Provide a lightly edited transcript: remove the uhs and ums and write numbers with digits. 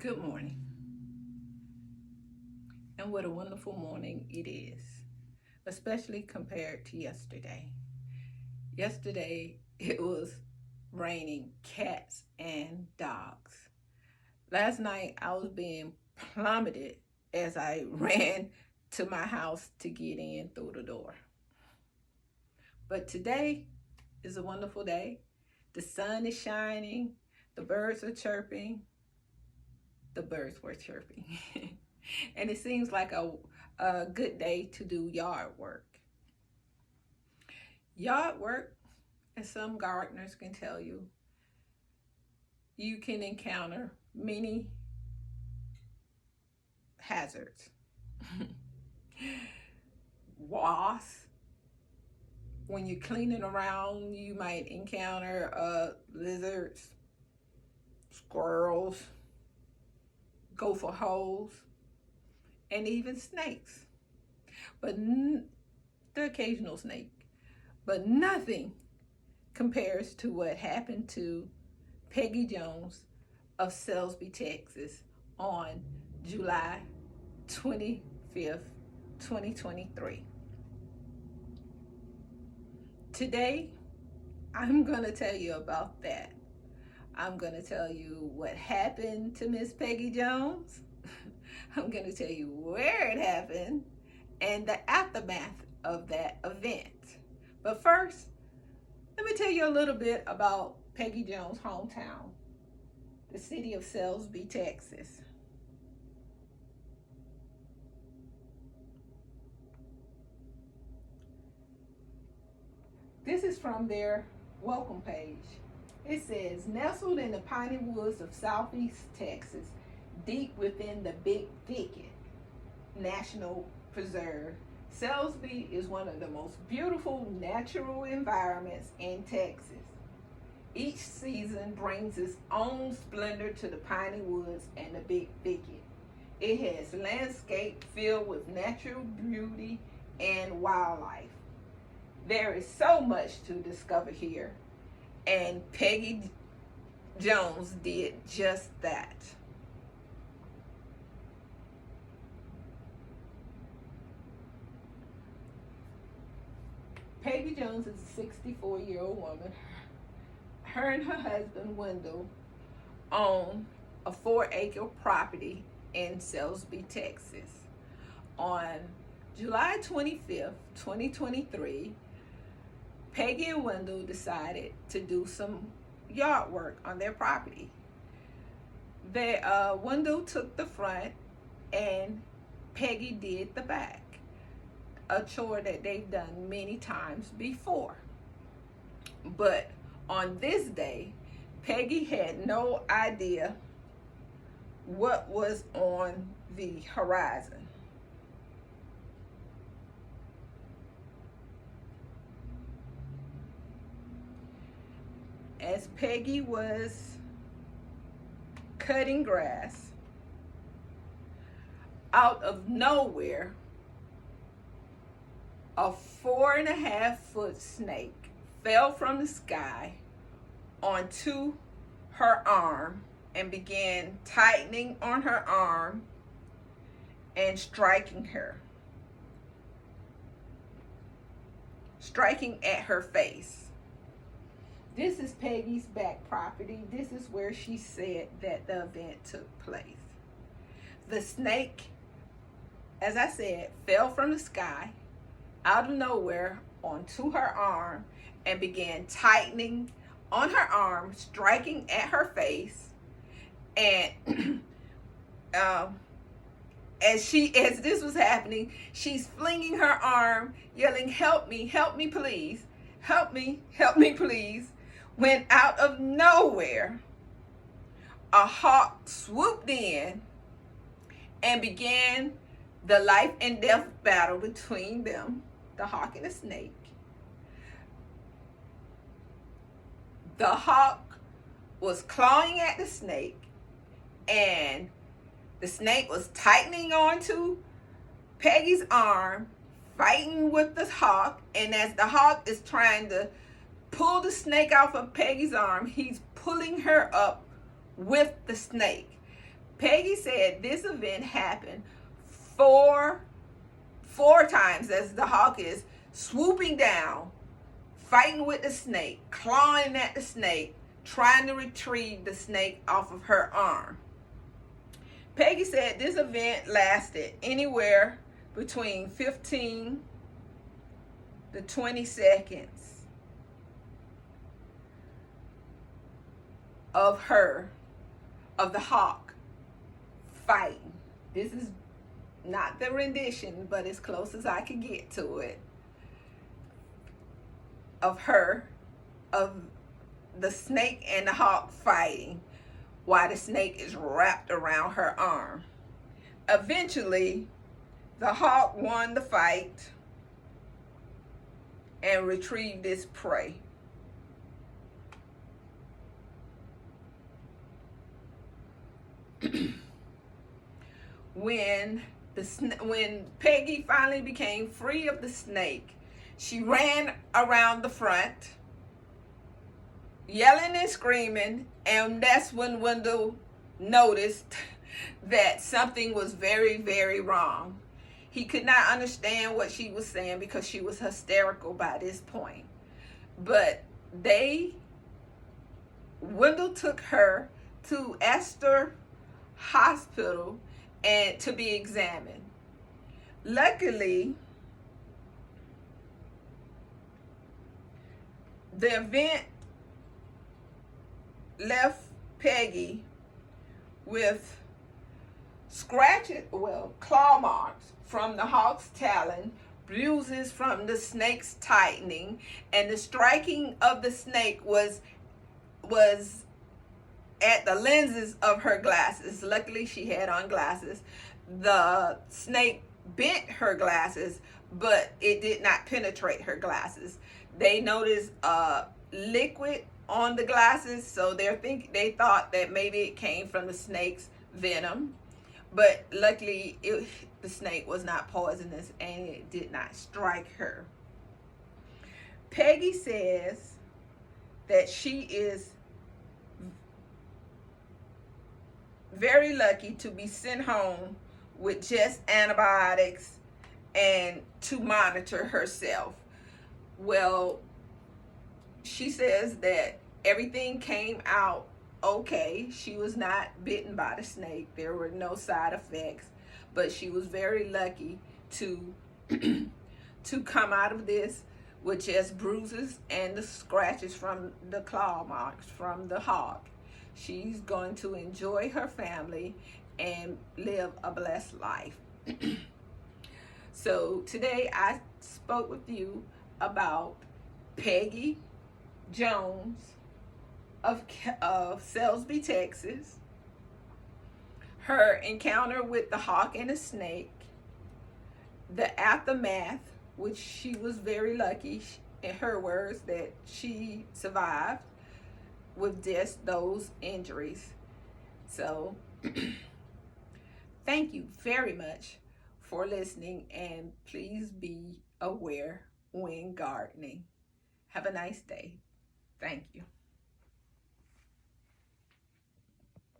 Good morning, and what a wonderful morning it is, especially compared to yesterday. Yesterday, it was raining cats and dogs. Last night, I was being plummeted as I ran to my house to get in through the door. But today is a wonderful day. The sun is shining, the birds are chirping, the birds were chirping. And it seems like a good day to do yard work. Yard work, as some gardeners can tell you, you can encounter many hazards. Wasps. When you're cleaning around, you might encounter lizards, squirrels, gopher holes, and even snakes. But the occasional snake. But nothing compares to what happened to Peggy Jones of Salisbury, Texas on July 25th, 2023. Today, I'm going to tell you about that. I'm going to tell you what happened to Miss Peggy Jones. I'm going to tell you where it happened and the aftermath of that event. But first, let me tell you a little bit about Peggy Jones' hometown, the city of Salisbury, Texas. This is from their welcome page. It says, nestled in the piney woods of southeast Texas, deep within the Big Thicket National Preserve, Salisbury is one of the most beautiful natural environments in Texas. Each season brings its own splendor to the piney woods and the Big Thicket. It has landscape filled with natural beauty and wildlife. There is so much to discover here, and Peggy Jones did just that. Peggy Jones is a 64-year-old woman. Her and her husband, Wendell, own a 4-acre property in Salisbury, Texas. On July 25th, 2023, Peggy and Wendell decided to do some yard work on their property. Wendell took the front and Peggy did the back, a chore that they've done many times before. But on this day, Peggy had no idea what was on the horizon. As Peggy was cutting grass, out of nowhere, a 4.5-foot snake fell from the sky onto her arm and began tightening on her arm and striking at her face. This is Peggy's back property. This is where she said that the event took place. The snake, as I said, fell from the sky out of nowhere onto her arm and began tightening on her arm, striking at her face. And as this was happening, she's flinging her arm, yelling, help me, please, help me, please. When out of nowhere, a hawk swooped in and began the life and death battle between them, the hawk and the snake. The hawk was clawing at the snake, and the snake was tightening onto Peggy's arm, fighting with the hawk. And as the hawk is trying to pull the snake off of Peggy's arm, he's pulling her up with the snake. Peggy said this event happened four times as the hawk is swooping down, fighting with the snake, clawing at the snake, trying to retrieve the snake off of her arm. Peggy said this event lasted anywhere between 15 to 20 seconds of the hawk fighting. This is not the rendition, but as close as I could get to it. Of the snake and the hawk fighting while the snake is wrapped around her arm. Eventually, the hawk won the fight and retrieved its prey. When Peggy finally became free of the snake, she ran around the front, yelling and screaming, and that's when Wendell noticed that something was very, very wrong. He could not understand what she was saying because she was hysterical by this point. But Wendell took her to Astor Hospital and to be examined. Luckily, the event left Peggy with claw marks from the hawk's talon, bruises from the snake's tightening, and the striking of the snake was at the lenses of her glasses. Luckily, she had on glasses. The snake bent her glasses, but it did not penetrate her glasses. They noticed liquid on the glasses, so they thought that maybe it came from the snake's venom. But luckily, the snake was not poisonous and it did not strike her. Peggy says that she is very lucky to be sent home with just antibiotics and to monitor herself. Well, she says that everything came out okay. She was not bitten by the snake. There were no side effects, but she was very lucky to come out of this with just bruises and the scratches from the claw marks from the hawk. She's going to enjoy her family and live a blessed life. So today I spoke with you about Peggy Jones of Salisbury, Texas, her encounter with the hawk and the snake, the aftermath, which she was very lucky, in her words, that she survived with just those injuries. So thank you very much for listening, and please be aware when gardening. Have a nice day. Thank you.